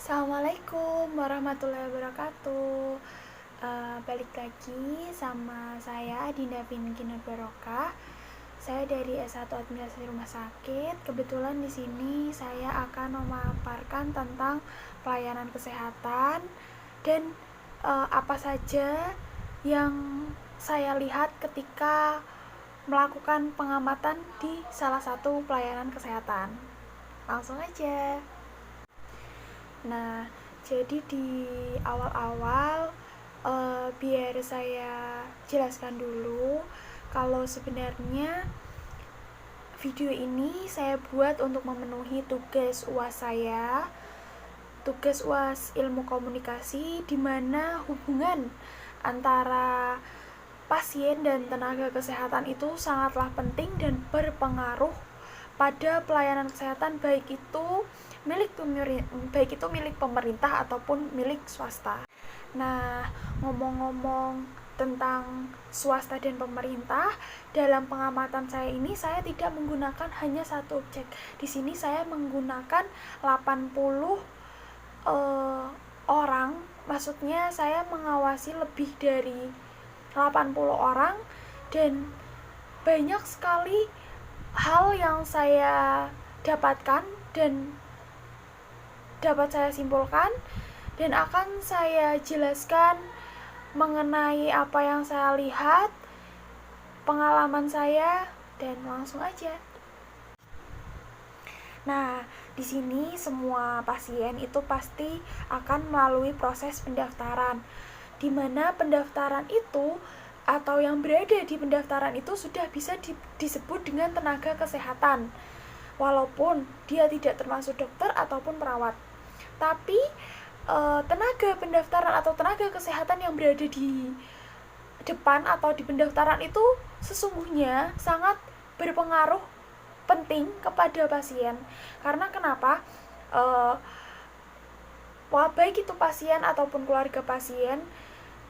Assalamualaikum warahmatullahi wabarakatuh. Balik lagi sama saya Dinda Pinkin Barokah. Saya dari S1 Administrasi Rumah Sakit. Kebetulan di sini saya akan memaparkan tentang pelayanan kesehatan dan apa saja yang saya lihat ketika melakukan pengamatan di salah satu pelayanan kesehatan. Langsung aja. Nah, jadi di awal-awal biar saya jelaskan dulu kalau sebenarnya video ini saya buat untuk memenuhi tugas UAS saya, tugas UAS Ilmu Komunikasi, di mana hubungan antara pasien dan tenaga kesehatan itu sangatlah penting dan berpengaruh pada pelayanan kesehatan, baik itu milik pemerintah ataupun milik swasta. Nah, ngomong-ngomong tentang swasta dan pemerintah, dalam pengamatan saya ini saya tidak menggunakan hanya satu objek. Di sini saya menggunakan 80 orang, maksudnya saya mengawasi lebih dari 80 orang, dan banyak sekali hal yang saya dapatkan dan dapat saya simpulkan dan akan saya jelaskan mengenai apa yang saya lihat, pengalaman saya, dan langsung aja. Nah, di sini semua pasien itu pasti akan melalui proses pendaftaran, di mana pendaftaran itu atau yang berada di pendaftaran itu sudah bisa disebut dengan tenaga kesehatan, walaupun dia tidak termasuk dokter ataupun perawat. Tapi tenaga pendaftaran atau tenaga kesehatan yang berada di depan atau di pendaftaran itu sesungguhnya sangat berpengaruh penting kepada pasien. Karena kenapa? Baik itu pasien ataupun keluarga pasien,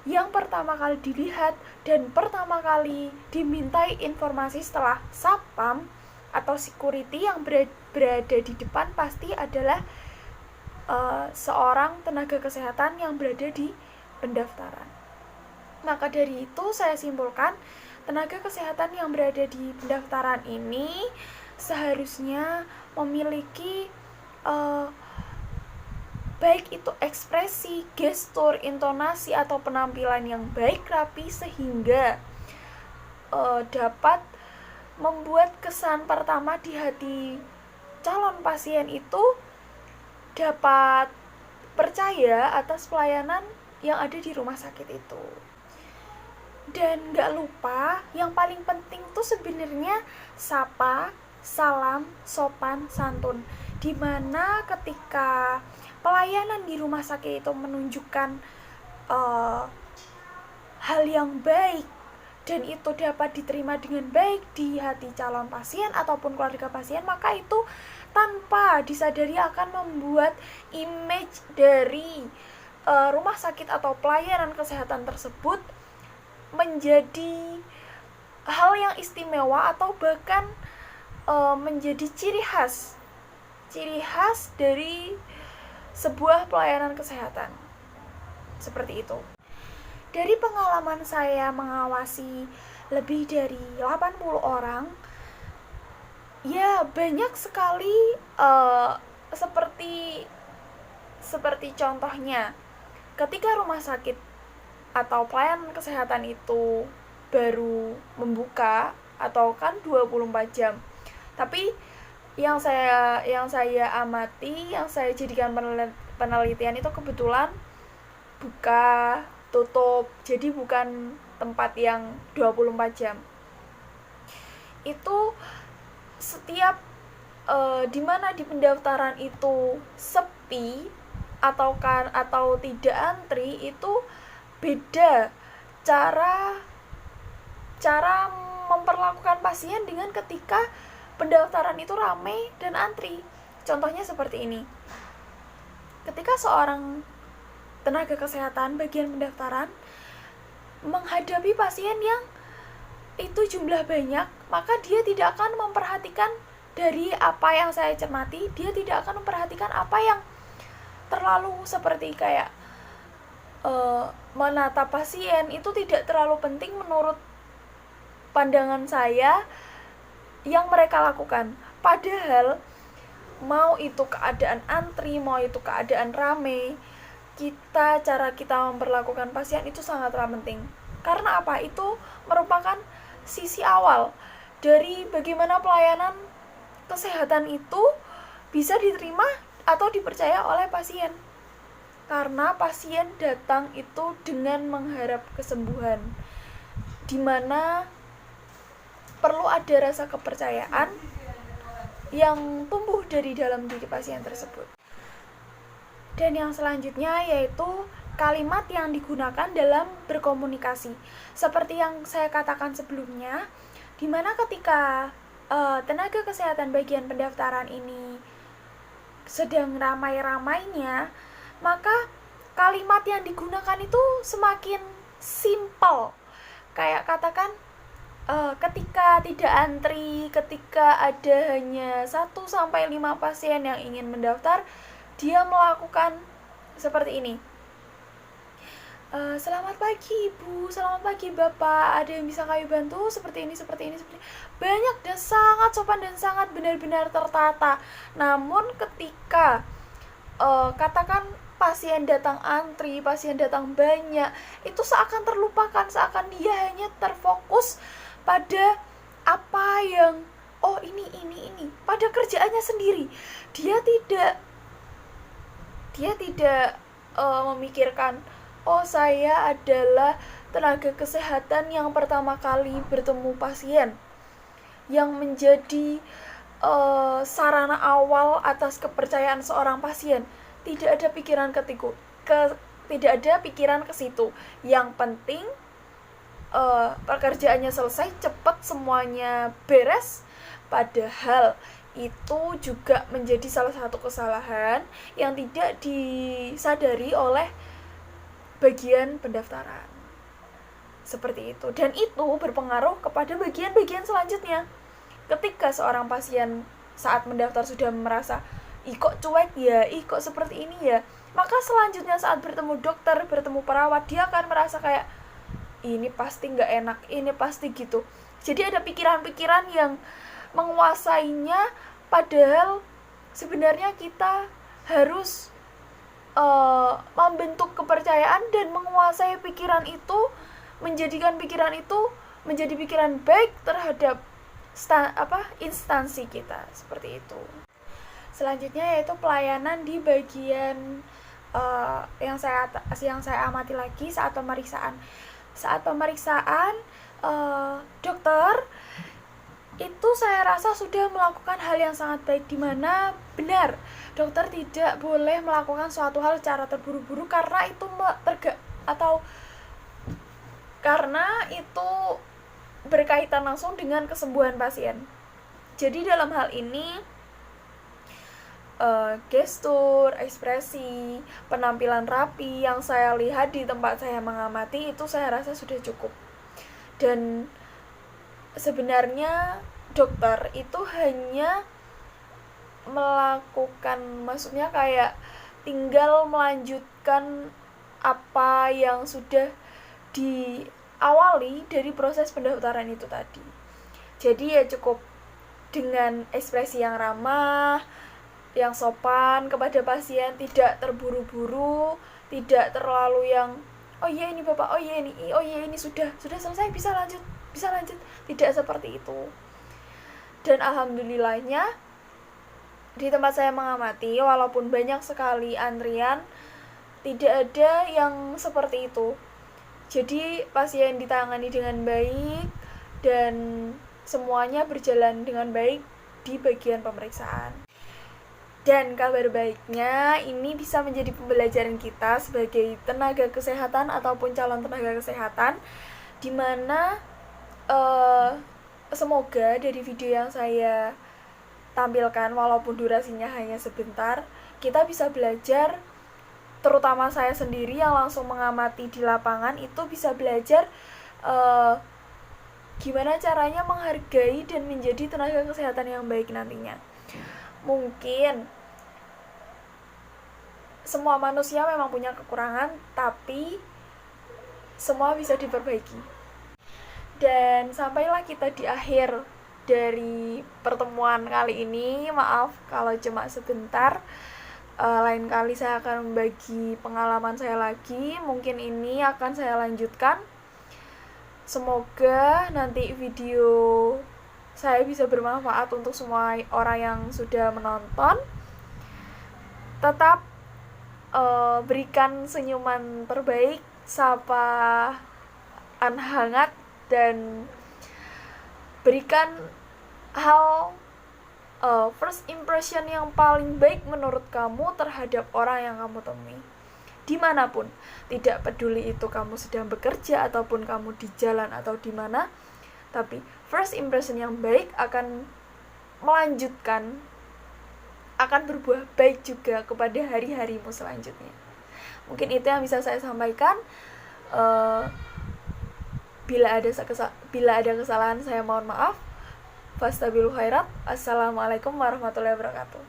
yang pertama kali dilihat dan pertama kali dimintai informasi setelah satpam atau security yang berada di depan pasti adalah seorang tenaga kesehatan yang berada di pendaftaran. Maka dari itu saya simpulkan tenaga kesehatan yang berada di pendaftaran ini seharusnya memiliki baik itu ekspresi, gestur, intonasi, atau penampilan yang baik, rapi, sehingga dapat membuat kesan pertama di hati calon pasien itu dapat percaya atas pelayanan yang ada di rumah sakit itu. Dan gak lupa, yang paling penting tuh sebenarnya sapa, salam, sopan, santun. Dimana ketika pelayanan di rumah sakit itu menunjukkan hal yang baik dan itu dapat diterima dengan baik di hati calon pasien ataupun keluarga pasien, maka itu tanpa disadari akan membuat image dari rumah sakit atau pelayanan kesehatan tersebut menjadi hal yang istimewa atau bahkan menjadi ciri khas dari sebuah pelayanan kesehatan. Seperti itu. Dari pengalaman saya mengawasi lebih dari 80 orang, ya banyak sekali seperti contohnya ketika rumah sakit atau pelayanan kesehatan itu baru membuka atau kan 24 jam. Tapi yang saya amati, yang saya jadikan penelitian itu kebetulan buka tutup, jadi bukan tempat yang 24 jam. Itu setiap dimana di pendaftaran itu sepi atau tidak antri, itu beda cara memperlakukan pasien dengan ketika pendaftaran itu ramai dan antri. Contohnya seperti ini. Ketika seorang tenaga kesehatan bagian pendaftaran menghadapi pasien yang itu jumlah banyak, maka dia tidak akan memperhatikan dari apa yang saya cermati, dia tidak akan memperhatikan apa yang terlalu seperti kayak menata pasien itu tidak terlalu penting menurut pandangan saya yang mereka lakukan. Padahal mau itu keadaan antri, mau itu keadaan rame, cara kita memperlakukan pasien itu sangatlah penting. Karena apa? Itu merupakan sisi awal dari bagaimana pelayanan kesehatan itu bisa diterima atau dipercaya oleh pasien. Karena pasien datang itu dengan mengharap kesembuhan, dimana perlu ada rasa kepercayaan yang tumbuh dari dalam diri pasien tersebut. Dan yang selanjutnya yaitu kalimat yang digunakan dalam berkomunikasi. Seperti yang saya katakan sebelumnya, dimana ketika tenaga kesehatan bagian pendaftaran ini sedang ramai-ramainya, maka kalimat yang digunakan itu semakin simple. Kayak katakan ketika tidak antri, ketika ada hanya 1-5 pasien yang ingin mendaftar, dia melakukan seperti ini. Selamat pagi Ibu, selamat pagi Bapak, ada yang bisa kami bantu? Seperti ini. Banyak dan sangat sopan dan sangat benar-benar tertata. Namun ketika katakan pasien datang antri, pasien datang banyak, itu seakan terlupakan, seakan dia hanya terfokus pada apa yang ini pada kerjaannya sendiri. Dia tidak memikirkan saya adalah tenaga kesehatan yang pertama kali bertemu pasien, yang menjadi sarana awal atas kepercayaan seorang pasien. Tidak ada pikiran tidak ada pikiran ke situ. Yang penting pekerjaannya selesai, cepat semuanya beres. Padahal itu juga menjadi salah satu kesalahan yang tidak disadari oleh bagian pendaftaran. Seperti itu. Dan itu berpengaruh kepada bagian-bagian selanjutnya. Ketika seorang pasien saat mendaftar sudah merasa kok cuek ya, kok seperti ini ya, maka selanjutnya saat bertemu dokter, bertemu perawat, dia akan merasa kayak ini pasti gak enak, ini pasti gitu. Jadi ada pikiran-pikiran yang menguasainya, padahal sebenarnya kita harus membentuk kepercayaan dan menguasai pikiran itu, menjadikan pikiran itu menjadi pikiran baik terhadap instansi kita, seperti itu. Selanjutnya yaitu pelayanan di bagian yang saya amati lagi saat pemeriksaan. Saat pemeriksaan dokter itu saya rasa sudah melakukan hal yang sangat baik, di mana benar dokter tidak boleh melakukan suatu hal secara terburu-buru karena itu berkaitan langsung dengan kesembuhan pasien. Jadi dalam hal ini gestur, ekspresi, penampilan rapi yang saya lihat di tempat saya mengamati itu saya rasa sudah cukup. Dan sebenarnya dokter itu hanya melakukan, maksudnya kayak tinggal melanjutkan apa yang sudah diawali dari proses pendaftaran itu tadi. Jadi ya cukup dengan ekspresi yang ramah, yang sopan kepada pasien, tidak terburu-buru, tidak terlalu yang ini Bapak, ini sudah selesai, bisa lanjut, tidak seperti itu. Dan alhamdulillahnya di tempat saya mengamati, walaupun banyak sekali antrian, tidak ada yang seperti itu. Jadi pasien ditangani dengan baik dan semuanya berjalan dengan baik di bagian pemeriksaan. Dan kabar baiknya, ini bisa menjadi pembelajaran kita sebagai tenaga kesehatan ataupun calon tenaga kesehatan, dimana semoga dari video yang saya tampilkan, walaupun durasinya hanya sebentar, kita bisa belajar, terutama saya sendiri yang langsung mengamati di lapangan, itu bisa belajar gimana caranya menghargai dan menjadi tenaga kesehatan yang baik nantinya. Mungkin semua manusia memang punya kekurangan, tapi semua bisa diperbaiki. Dan sampailah kita di akhir dari pertemuan kali ini. Maaf kalau cuma sebentar. Lain kali saya akan membagi pengalaman saya lagi. Mungkin ini akan saya lanjutkan. Semoga nanti video saya bisa bermanfaat untuk semua orang yang sudah menonton. Tetap berikan senyuman terbaik, sapaan hangat, dan berikan hal first impression yang paling baik menurut kamu terhadap orang yang kamu temui dimanapun. Tidak peduli itu kamu sedang bekerja ataupun kamu di jalan atau di mana, tapi first impression yang baik akan melanjutkan, akan berbuah baik juga kepada hari-harimu selanjutnya. Mungkin itu yang bisa saya sampaikan. Bila ada kesalahan, saya mohon maaf. Fastabilu khairat. Assalamualaikum warahmatullahi wabarakatuh.